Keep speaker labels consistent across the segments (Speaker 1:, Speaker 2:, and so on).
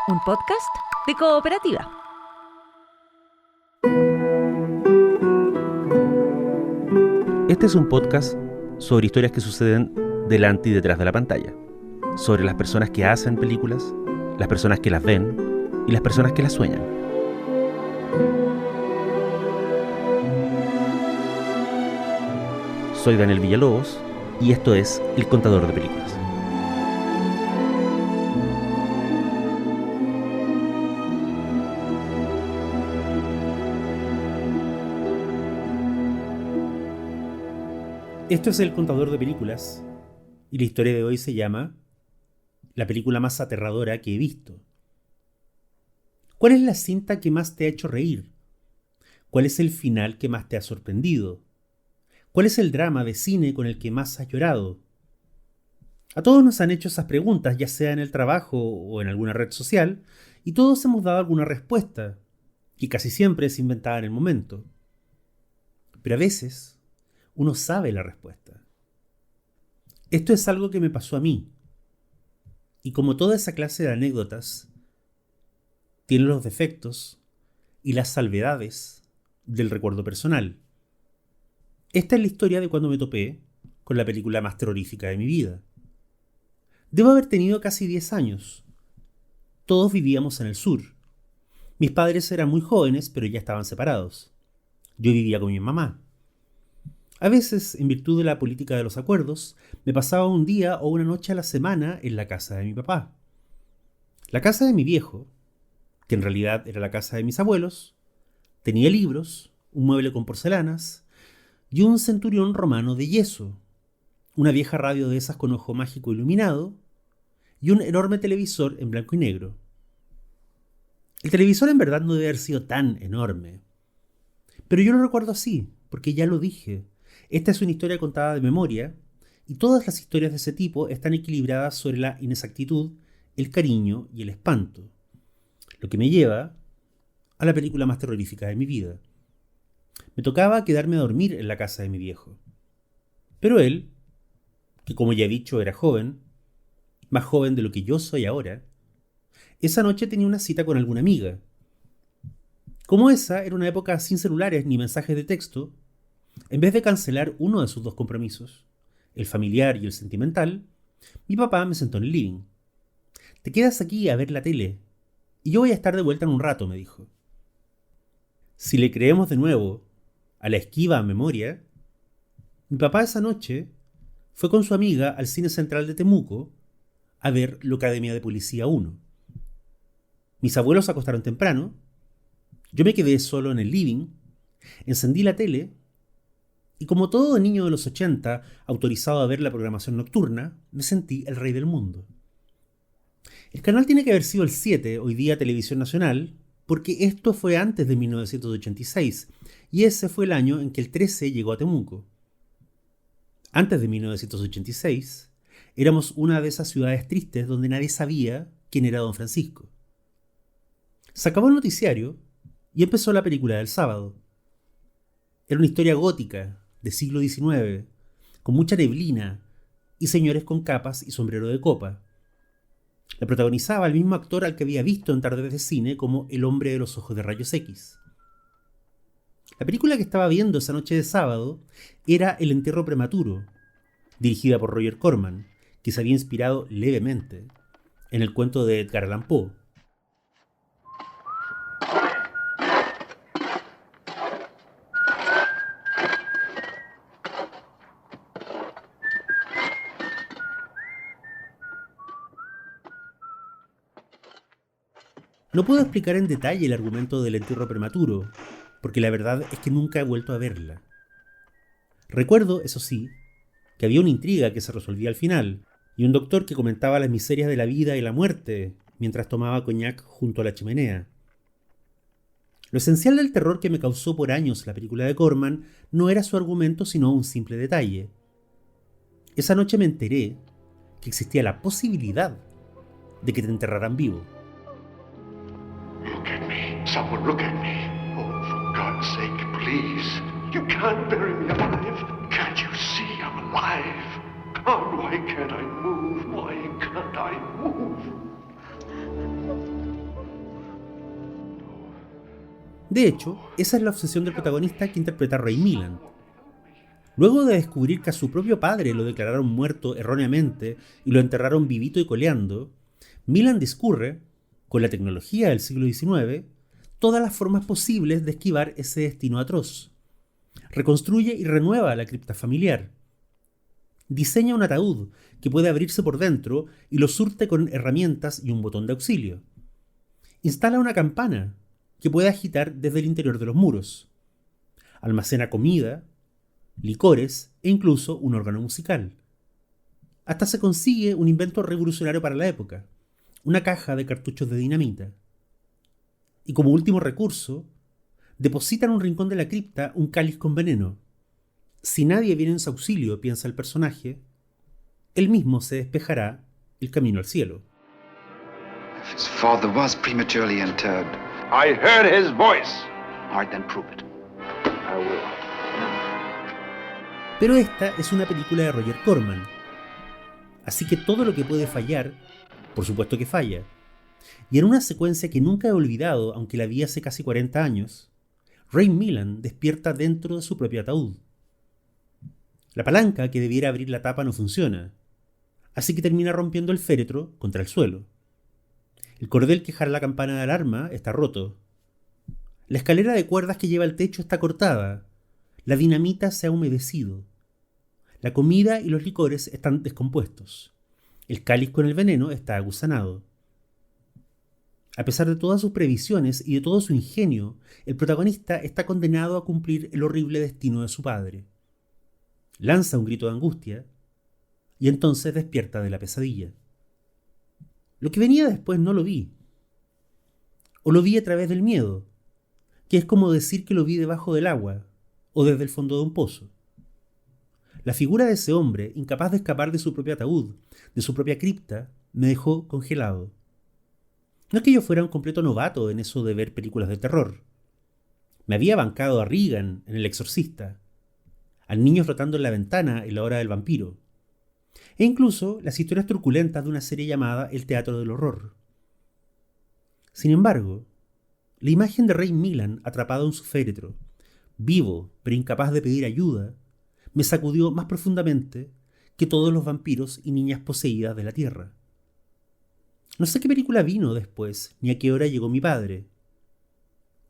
Speaker 1: un podcast de Cooperativa.
Speaker 2: Este es un podcast sobre historias que suceden delante y detrás de la pantalla, sobre las personas que hacen películas, las personas que las ven y las personas que las sueñan. Soy Daniel Villalobos y esto es El Contador de Películas. Esto es El Contador de Películas y la historia de hoy se llama La película más aterradora que he visto. ¿Cuál es la cinta que más te ha hecho reír? ¿Cuál es el final que más te ha sorprendido? ¿Cuál es el drama de cine con el que más has llorado? A todos nos han hecho esas preguntas, ya sea en el trabajo o en alguna red social, y todos hemos dado alguna respuesta, que casi siempre es inventada en el momento. Pero a veces uno sabe la respuesta. Esto es algo que me pasó a mí. Y como toda esa clase de anécdotas, tiene los defectos y las salvedades del recuerdo personal. Esta es la historia de cuando me topé con la película más terrorífica de mi vida. Debo haber tenido casi 10 años. Todos vivíamos en el sur. Mis padres eran muy jóvenes, pero ya estaban separados. Yo vivía con mi mamá. A veces, en virtud de la política de los acuerdos, me pasaba un día o una noche a la semana en la casa de mi papá. La casa de mi viejo, que en realidad era la casa de mis abuelos, tenía libros, un mueble con porcelanas y un centurión romano de yeso, una vieja radio de esas con ojo mágico iluminado y un enorme televisor en blanco y negro. El televisor en verdad no debe haber sido tan enorme, pero yo lo recuerdo así, porque ya lo dije. Esta es una historia contada de memoria, y todas las historias de ese tipo están equilibradas sobre la inexactitud, el cariño y el espanto. Lo que me lleva a la película más terrorífica de mi vida. Me tocaba quedarme a dormir en la casa de mi viejo. Pero él, que como ya he dicho era joven, más joven de lo que yo soy ahora, esa noche tenía una cita con alguna amiga. Como esa era una época sin celulares ni mensajes de texto, en vez de cancelar uno de sus dos compromisos, el familiar y el sentimental, mi papá me sentó en el living. «Te quedas aquí a ver la tele, y yo voy a estar de vuelta en un rato», me dijo. Si le creemos de nuevo a la esquiva memoria, mi papá esa noche fue con su amiga al cine central de Temuco a ver la Academia de Policía 1. Mis abuelos se acostaron temprano, yo me quedé solo en el living, encendí la tele, y como todo niño de los 80 autorizado a ver la programación nocturna, me sentí el rey del mundo. El canal tiene que haber sido el 7, hoy día Televisión Nacional, porque esto fue antes de 1986, y ese fue el año en que el 13 llegó a Temuco. Antes de 1986, éramos una de esas ciudades tristes donde nadie sabía quién era Don Francisco. Se acabó el noticiario y empezó la película del sábado. Era una historia gótica, de siglo XIX, con mucha neblina y señores con capas y sombrero de copa. La protagonizaba el mismo actor al que había visto en tardes de cine como El hombre de los ojos de rayos X. La película que estaba viendo esa noche de sábado era El entierro prematuro, dirigida por Roger Corman, que se había inspirado levemente en el cuento de Edgar Allan Poe. No puedo explicar en detalle el argumento del entierro prematuro, porque la verdad es que nunca he vuelto a verla. Recuerdo, eso sí, que había una intriga que se resolvía al final, y un doctor que comentaba las miserias de la vida y la muerte mientras tomaba coñac junto a la chimenea. Lo esencial del terror que me causó por años la película de Corman no era su argumento, sino un simple detalle. Esa noche me enteré que existía la posibilidad de que te enterraran vivo.
Speaker 3: Look at me. Someone look at me. Oh, for God's sake, please. You can't bury me alive. Can't you see I'm alive? God, why can't I move? Why can't I move?
Speaker 2: De hecho, esa es la obsesión del protagonista que interpreta a Ray Milland. Luego de descubrir que a su propio padre lo declararon muerto erróneamente y lo enterraron vivito y coleando, Milland discurre, con la tecnología del siglo XIX, todas las formas posibles de esquivar ese destino atroz. Reconstruye y renueva la cripta familiar. Diseña un ataúd que puede abrirse por dentro y lo surte con herramientas y un botón de auxilio. Instala una campana que puede agitar desde el interior de los muros. Almacena comida, licores e incluso un órgano musical. Hasta se consigue un invento revolucionario para la época, una caja de cartuchos de dinamita. Y como último recurso, deposita en un rincón de la cripta un cáliz con veneno. Si nadie viene en su auxilio, piensa el personaje, él mismo se despejará el camino al cielo.
Speaker 4: If his father was prematurely interred.
Speaker 3: I heard his voice.
Speaker 4: All right, then prove it.
Speaker 3: I will.
Speaker 2: Pero esta es una película de Roger Corman. Así que todo lo que puede fallar, por supuesto que falla. Y en una secuencia que nunca he olvidado, aunque la vi hace casi 40 años, Ray Milland despierta dentro de su propio ataúd. La palanca que debiera abrir la tapa no funciona, así que termina rompiendo el féretro contra el suelo. El cordel que jala la campana de alarma está roto. La escalera de cuerdas que lleva al techo está cortada. La dinamita se ha humedecido. La comida y los licores están descompuestos. El cáliz con el veneno está agusanado. A pesar de todas sus previsiones y de todo su ingenio, el protagonista está condenado a cumplir el horrible destino de su padre. Lanza un grito de angustia y entonces despierta de la pesadilla. Lo que venía después no lo vi. O lo vi a través del miedo, que es como decir que lo vi debajo del agua o desde el fondo de un pozo. La figura de ese hombre, incapaz de escapar de su propio ataúd, de su propia cripta, me dejó congelado. No es que yo fuera un completo novato en eso de ver películas de terror. Me había bancado a Regan en El Exorcista, al niño flotando en la ventana en La Hora del Vampiro, e incluso las historias truculentas de una serie llamada El Teatro del Horror. Sin embargo, la imagen de Ray Milland atrapado en su féretro, vivo pero incapaz de pedir ayuda, me sacudió más profundamente que todos los vampiros y niñas poseídas de la tierra. No sé qué película vino después, ni a qué hora llegó mi padre.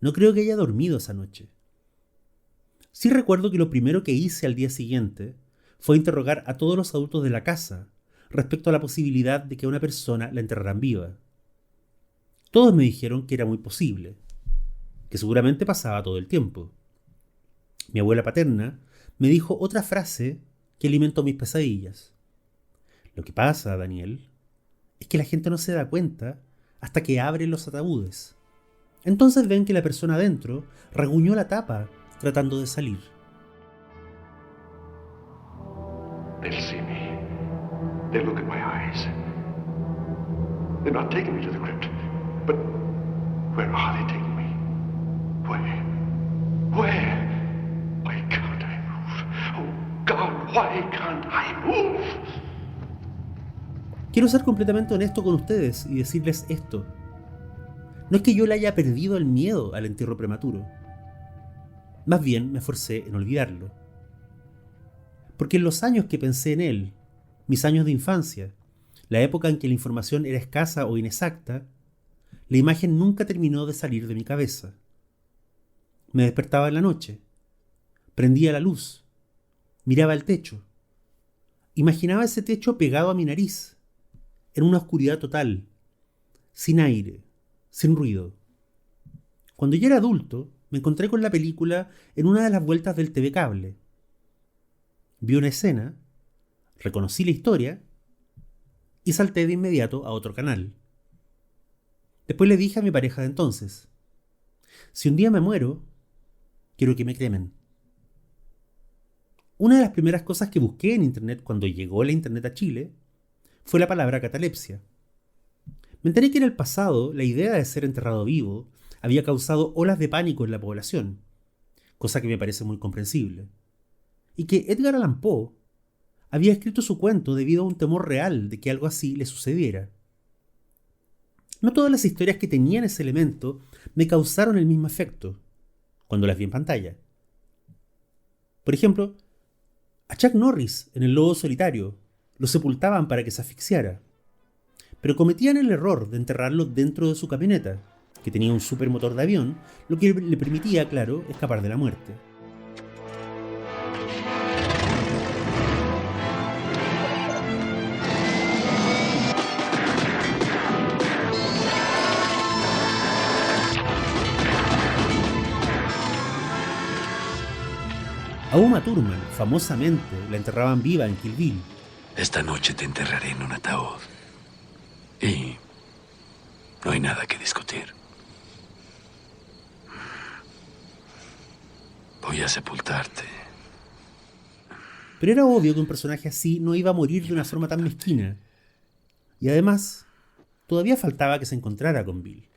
Speaker 2: No creo que haya dormido esa noche. Sí recuerdo que lo primero que hice al día siguiente fue interrogar a todos los adultos de la casa respecto a la posibilidad de que a una persona la enterraran viva. Todos me dijeron que era muy posible, que seguramente pasaba todo el tiempo. Mi abuela paterna me dijo otra frase que alimentó mis pesadillas. Lo que pasa, Daniel, es que la gente no se da cuenta hasta que abren los ataúdes. Entonces ven que la persona adentro rasguñó la tapa tratando de salir.
Speaker 3: They'll see me. They'll look at my eyes. They're not taking me to the crypt. But where are they taking me? Where? Where? Why can't I move? Oh God, why can't I move?
Speaker 2: Quiero ser completamente honesto con ustedes y decirles esto. No es que yo le haya perdido el miedo al entierro prematuro. Más bien me esforcé en olvidarlo. Porque en los años que pensé en él, mis años de infancia, la época en que la información era escasa o inexacta, la imagen nunca terminó de salir de mi cabeza. Me despertaba en la noche, prendía la luz, miraba el techo, imaginaba ese techo pegado a mi nariz, en una oscuridad total, sin aire, sin ruido. Cuando yo era adulto, me encontré con la película en una de las vueltas del TV Cable. Vi una escena, reconocí la historia y salté de inmediato a otro canal. Después le dije a mi pareja de entonces: si un día me muero, quiero que me cremen. Una de las primeras cosas que busqué en internet cuando llegó la internet a Chile fue la palabra catalepsia. Me enteré que en el pasado la idea de ser enterrado vivo había causado olas de pánico en la población, cosa que me parece muy comprensible, y que Edgar Allan Poe había escrito su cuento debido a un temor real de que algo así le sucediera. No todas las historias que tenían ese elemento me causaron el mismo efecto, cuando las vi en pantalla. Por ejemplo, a Chuck Norris en El Lobo Solitario lo sepultaban para que se asfixiara, pero cometían el error de enterrarlo dentro de su camioneta, que tenía un supermotor de avión, lo que le permitía, claro, escapar de la muerte. A Uma Thurman, famosamente, la enterraban viva en Kill Bill.
Speaker 5: Esta noche te enterraré en un ataúd. Y no hay nada que discutir. Voy a sepultarte.
Speaker 2: Pero era obvio que un personaje así no iba a morir de una forma tan mezquina. Y además, todavía faltaba que se encontrara con Bill.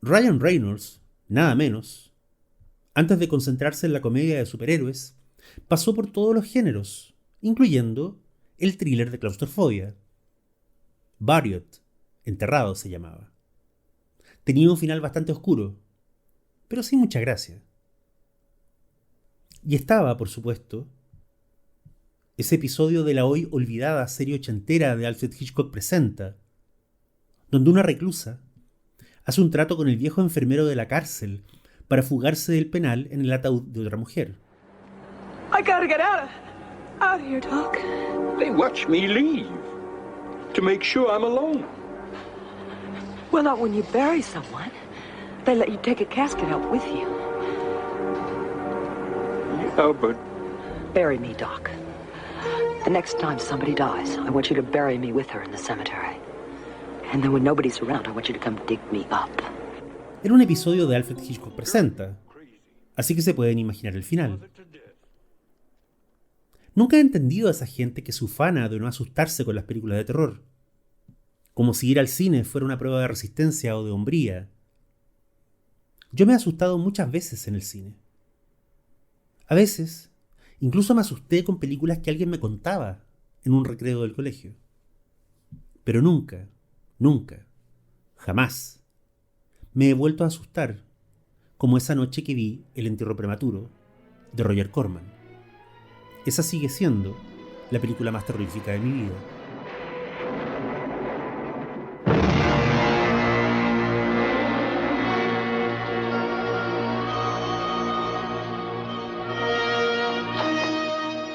Speaker 2: Ryan Reynolds, nada menos, antes de concentrarse en la comedia de superhéroes, pasó por todos los géneros, incluyendo el thriller de claustrofobia. Buried, Enterrado se llamaba. Tenía un final bastante oscuro, pero sin mucha gracia. Y estaba, por supuesto, ese episodio de la hoy olvidada serie ochentera de Alfred Hitchcock Presenta, donde una reclusa hace un trato con el viejo enfermero de la cárcel para fugarse del penal en el ataúd de otra mujer.
Speaker 6: I gotta get out of here, Doc.
Speaker 7: They watch me leave to make sure I'm alone.
Speaker 6: Well, not when you bury someone. They let you take a casket out with you.
Speaker 7: Yeah, but
Speaker 6: Bury me, Doc. The next time somebody dies, I want you to bury me with her in the cemetery. And then when nobody's around, I want you to come dig me up.
Speaker 2: Era un episodio de Alfred Hitchcock Presenta, así que se pueden imaginar el final. Nunca he entendido a esa gente que se ufana de no asustarse con las películas de terror, como si ir al cine fuera una prueba de resistencia o de hombría. Yo me he asustado muchas veces en el cine. A veces, incluso me asusté con películas que alguien me contaba en un recreo del colegio. Pero nunca, jamás me he vuelto a asustar como esa noche que vi El entierro prematuro de Roger Corman. Esa sigue siendo la película más terrorífica de mi vida.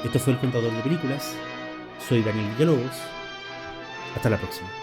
Speaker 2: Esto fue El Contador de Películas. Soy Daniel Villalobos. Hasta la próxima.